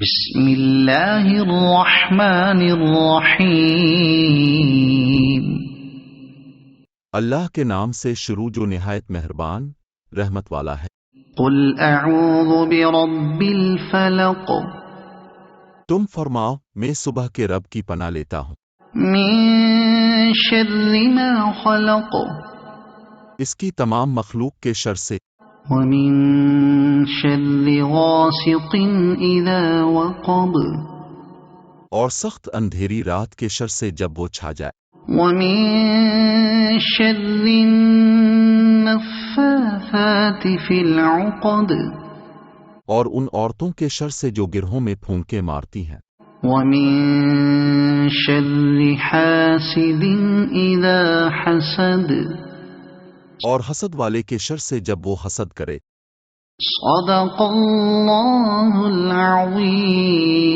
بسم اللہ الرحمن الرحیم۔ اللہ کے نام سے شروع جو نہایت مہربان رحمت والا ہے۔ قل اعوذ برب الفلق، تم فرماؤ میں صبح کے رب کی پناہ لیتا ہوں، من شر ما خلق، اس کی تمام مخلوق کے شر سے، ومن شر غاسق اذا وقب، اور سخت اندھیری رات کے شر سے جب وہ چھا جائے، ومن شر النفاثات فی العقد، اور ان عورتوں کے شر سے جو گرہوں میں پھونکے مارتی ہیں، ومن شر حاسد اذا حسد، اور حسد والے کے شر سے جب وہ حسد کرے۔ صدق اللہ العظیم۔